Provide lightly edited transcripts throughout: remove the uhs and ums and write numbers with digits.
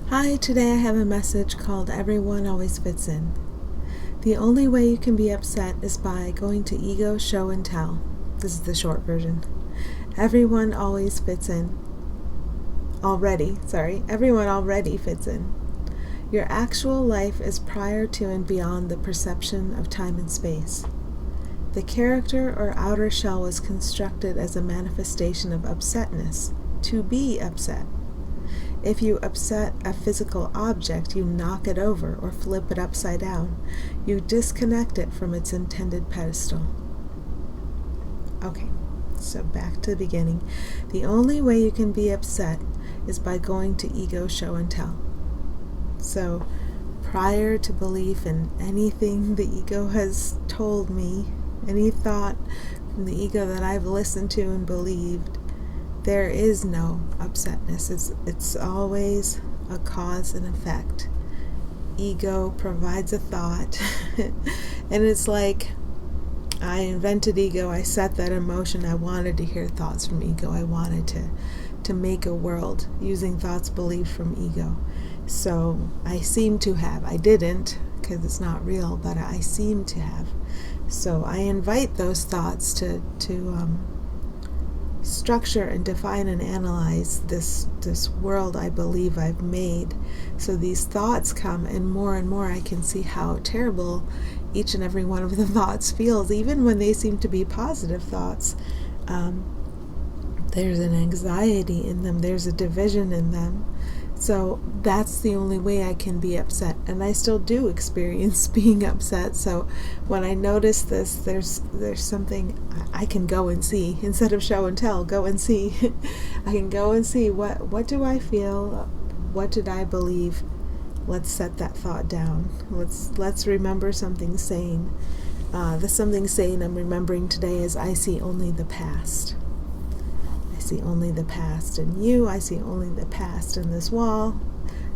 Hi, today I have a message called Everyone Always Fits In. The only way you can be upset is by going to ego, show, and tell. This is the short version. Everyone always fits in. Everyone already fits in. Your actual life is prior to and beyond the perception of time and space. The character or outer shell was constructed as a manifestation of upsetness, to be upset. If you upset a physical object, you knock it over or flip it upside down. You disconnect it from its intended pedestal. Okay, so back to the beginning. The only way you can be upset is by going to ego, show, and tell. So prior to belief in anything the ego has told me, any thought from the ego that I've listened to and believed, there is no upsetness. It's always a cause and effect. Ego provides a thought, and it's like I invented ego. I set that emotion. I wanted to hear thoughts from ego. I wanted to make a world using thoughts believed from ego. So I seem to have. I didn't, because it's not real, but I seem to have. So I invite those thoughts to structure and define and analyze this world I believe I've made. So these thoughts come, and more I can see how terrible each and every one of the thoughts feels, even when they seem to be positive thoughts. There's an anxiety in them, there's a division in them. So that's the only way I can be upset, and I still do experience being upset. So when I notice this, there's something I can go and see instead of show and tell. Go and see. I can go and see what do I feel, what did I believe. Let's set that thought down. Let's remember something sane. The something sane I'm remembering today is I see only the past. I see only the past in you. I see only the past in this wall.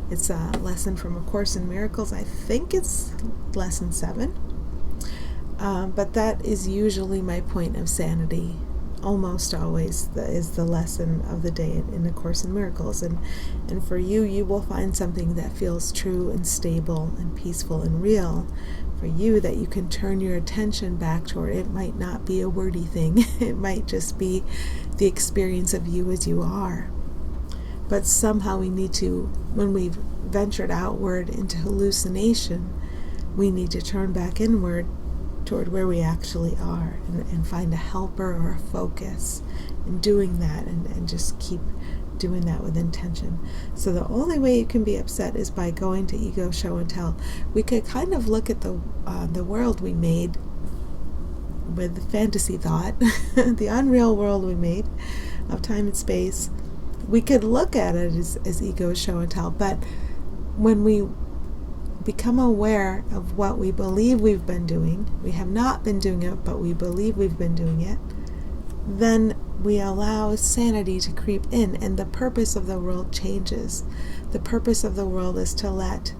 It's a lesson from A Course in Miracles. I think it's lesson 7. But that is usually my point of sanity. Almost always is the lesson of the day in A Course in Miracles. And for you will find something that feels true and stable and peaceful and real. For you, that you can turn your attention back toward. It might not be a wordy thing. It might just be the experience of you as you are. But somehow we need to, when we've ventured outward into hallucination, we need to turn back inward toward where we actually are and find a helper or a focus in doing that, and just keep doing that with intention. So the only way you can be upset is by going to ego, show, and tell. We could kind of look at the world we made with fantasy thought, the unreal world we made of time and space. We could look at it as ego, show, and tell. But when we become aware of what we believe we've been doing, we have not been doing it, but we believe we've been doing it, then we allow sanity to creep in, and the purpose of the world changes. The purpose of the world is to let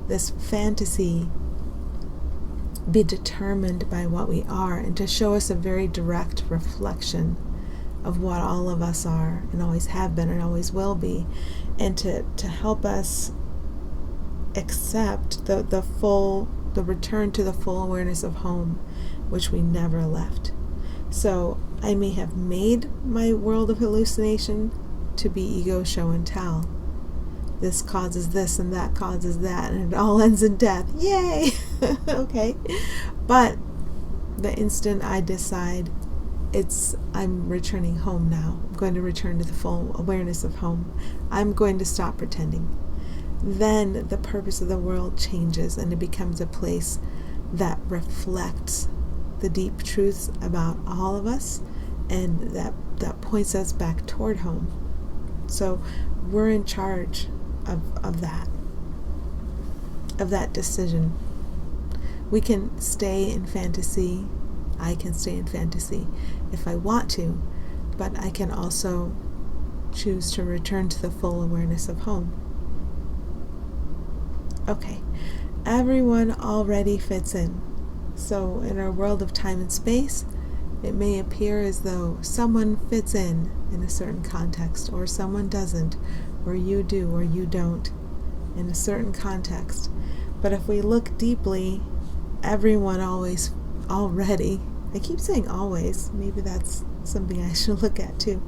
this fantasy be determined by what we are, and to show us a very direct reflection of what all of us are and always have been and always will be, and to help us accept the return to the full awareness of home, which we never left. So I may have made my world of hallucination to be ego, show, and tell. This causes this and that causes that, and it all ends in death. Yay! Okay. But the instant I decide I'm returning home now, I'm going to return to the full awareness of home, I'm going to stop pretending, then the purpose of the world changes, and it becomes a place that reflects the deep truths about all of us, and that points us back toward home. So we're in charge of that decision. We can stay in fantasy. I can stay in fantasy if I want to, but I can also choose to return to the full awareness of home. Okay, everyone already fits in. So in our world of time and space, it may appear as though someone fits in a certain context, or someone doesn't, or you do or you don't. in a certain context. But if we look deeply, everyone already, I keep saying always, maybe that's something I should look at too.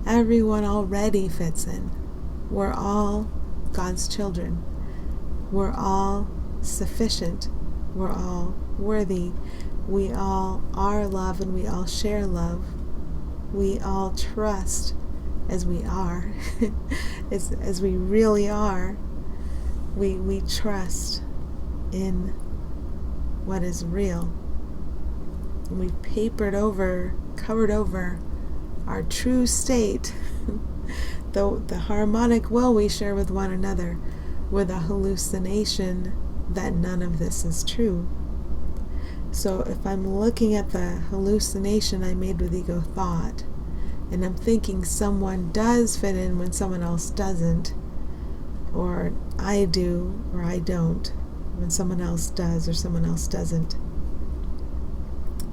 Everyone already fits in. We're all God's children. We're all sufficient. We're all worthy. We all are love, and we all share love. We all trust as we are, as we really are. We trust in what is real. And we've covered over our true state, the harmonic will we share with one another, with a hallucination that none of this is true. So if I'm looking at the hallucination I made with ego thought, and I'm thinking someone does fit in when someone else doesn't, or I do or I don't when someone else does or someone else doesn't,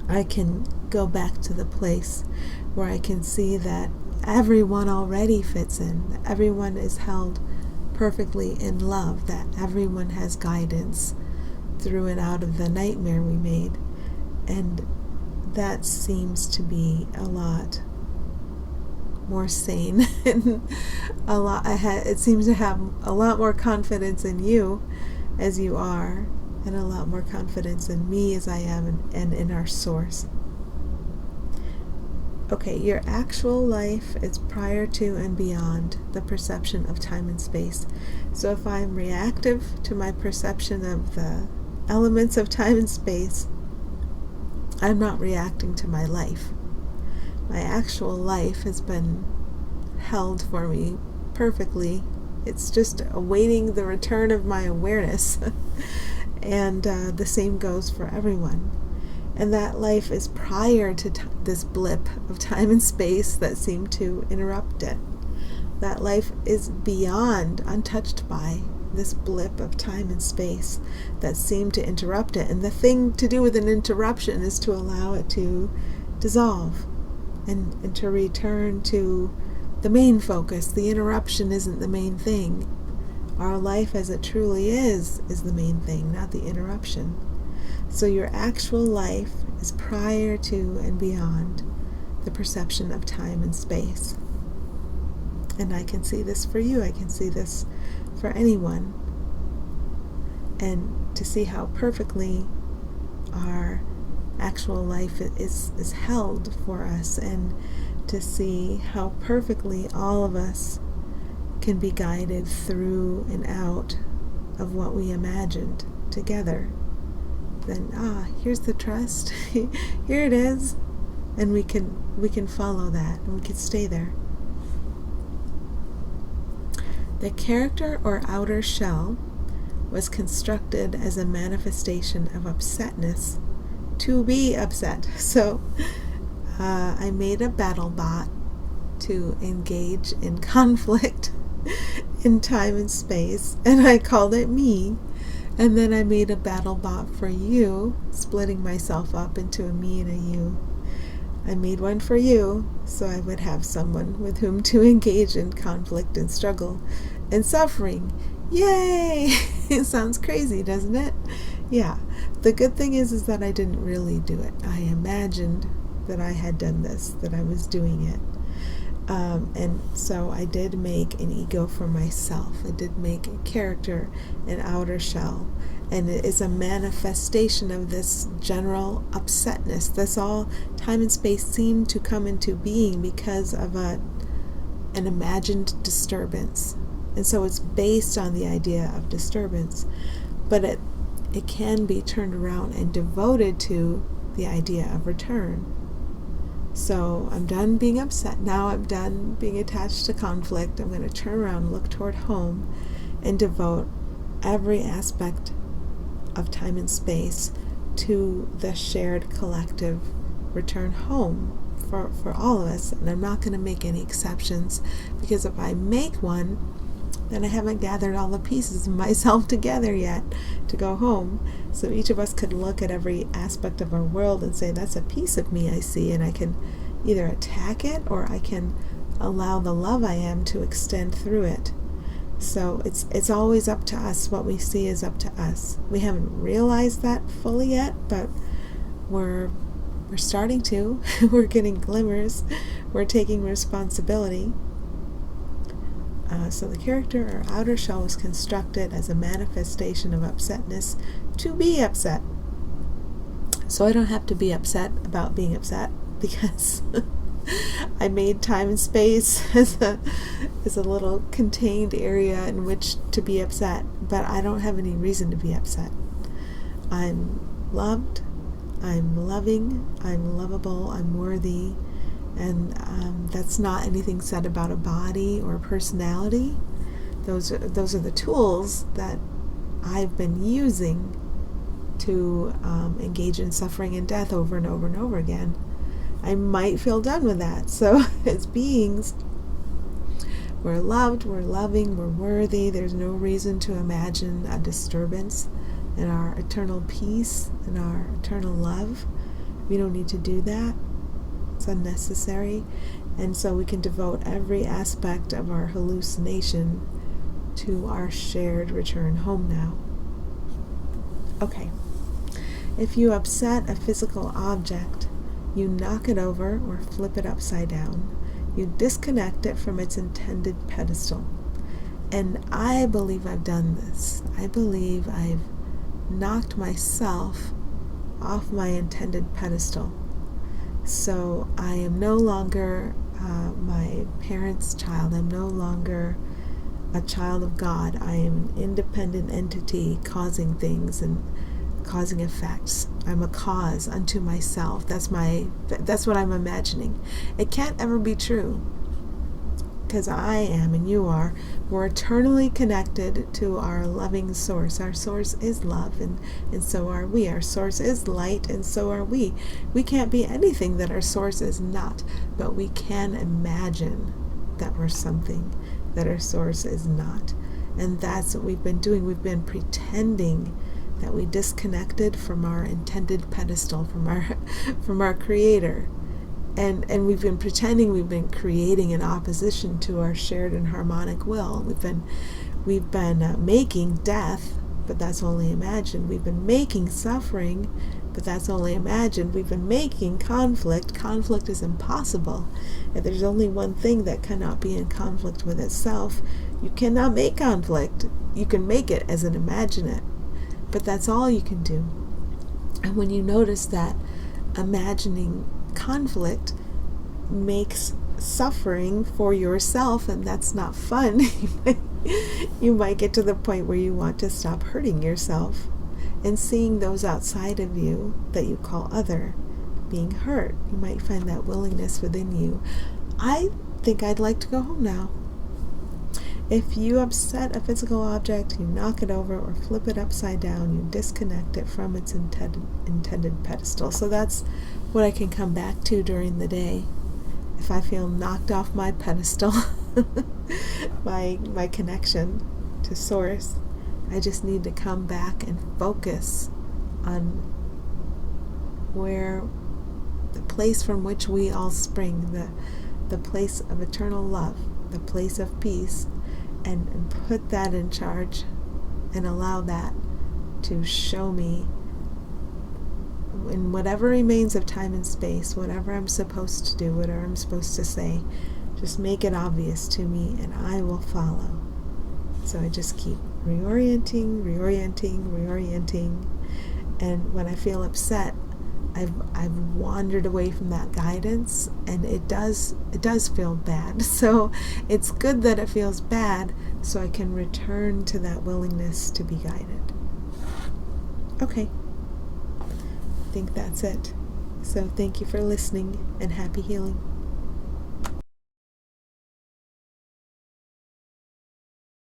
I can go back to the place where I can see that everyone already fits in, that everyone is held perfectly in love, that everyone has guidance through and out of the nightmare we made. And that seems to be a lot more sane and it seems to have a lot more confidence in you as you are, and a lot more confidence in me as I am, and in our source. Okay, your actual life is prior to and beyond the perception of time and space. So if I'm reactive to my perception of the elements of time and space, I'm not reacting to my life. My actual life has been held for me perfectly. It's just awaiting the return of my awareness. And the same goes for everyone. And that life is prior to this blip of time and space that seemed to interrupt it. That life is beyond, untouched by this blip of time and space that seemed to interrupt it. And the thing to do with an interruption is to allow it to dissolve and to return to the main focus. The interruption isn't the main thing. Our life as it truly is the main thing, not the interruption. So your actual life is prior to and beyond the perception of time and space. And I can see this for you. I can see this for anyone. And to see how perfectly our actual life is held for us, and to see how perfectly all of us can be guided through and out of what we imagined together. Then here's the trust. Here it is, and we can follow that, and we can stay there. The character or outer shell was constructed as a manifestation of upsetness to be upset. So I made a battle bot to engage in conflict in time and space, and I called it me. And then I made a battle bot for you, splitting myself up into a me and a you. I made one for you so I would have someone with whom to engage in conflict and struggle and suffering. Yay! It sounds crazy, doesn't it? Yeah. The good thing is that I didn't really do it. I imagined that I had done this, that I was doing it. And so I did make an ego for myself. I did make a character, an outer shell. And it is a manifestation of this general upsetness. This all time and space seem to come into being because of an imagined disturbance. And so it's based on the idea of disturbance. But it can be turned around and devoted to the idea of return. So I'm done being upset. Now I'm done being attached to conflict. I'm going to turn around and look toward home and devote every aspect of time and space to the shared collective return home for all of us. And I'm not going to make any exceptions, because if I make one, then I haven't gathered all the pieces of myself together yet to go home. So each of us could look at every aspect of our world and say, that's a piece of me I see, and I can either attack it or I can allow the love I am to extend through it. So it's always up to us. What we see is up to us. We haven't realized that fully yet, but we're starting to. We're getting glimmers. We're taking responsibility. So the character or outer shell was constructed as a manifestation of upsetness to be upset. So I don't have to be upset about being upset, because I made time and space as a little contained area in which to be upset, but I don't have any reason to be upset. I'm loved, I'm loving, I'm lovable, I'm worthy, and that's not anything said about a body or a personality. Those are the tools that I've been using to engage in suffering and death over and over and over again. I might feel done with that. So as beings, we're loved, we're loving, we're worthy. There's no reason to imagine a disturbance in our eternal peace and our eternal love. We don't need to do that. It's unnecessary. And so we can devote every aspect of our hallucination to our shared return home now. Okay. If you upset a physical object, you knock it over or flip it upside down. You disconnect it from its intended pedestal. And I believe I've done this. I believe I've knocked myself off my intended pedestal. So I am no longer my parents' child. I'm no longer a child of God. I am an independent entity causing things and causing effects. I'm a cause unto myself. That's what I'm imagining. It can't ever be true, because I am and you are. We're eternally connected to our loving source. Our source is love, and so are we. Our source is light, and so are we. We can't be anything that our source is not, but we can imagine that we're something that our source is not. And that's what we've been doing. We've been pretending that we disconnected from our intended pedestal, from our creator. And we've been pretending we've been creating an opposition to our shared and harmonic will. We've been making death, but that's only imagined. We've been making suffering, but that's only imagined. We've been making conflict. Conflict is impossible. If there's only one thing that cannot be in conflict with itself, you cannot make conflict. You can make it as an imagine it, but that's all you can do. And when you notice that imagining conflict makes suffering for yourself, and that's not fun, you might get to the point where you want to stop hurting yourself and seeing those outside of you that you call other being hurt. You might find that willingness within you. I think I'd like to go home now. If you upset a physical object, you knock it over or flip it upside down, you disconnect it from its intended pedestal. So that's what I can come back to during the day. If I feel knocked off my pedestal, my connection to source, I just need to come back and focus on where the place from which we all spring, the place of eternal love, the place of peace, and put that in charge and allow that to show me in whatever remains of time and space, whatever I'm supposed to do, whatever I'm supposed to say, just make it obvious to me and I will follow. So I just keep reorienting, and when I feel upset, I've wandered away from that guidance, and it does feel bad. So it's good that it feels bad, so I can return to that willingness to be guided. Okay, I think that's it. So thank you for listening, and happy healing.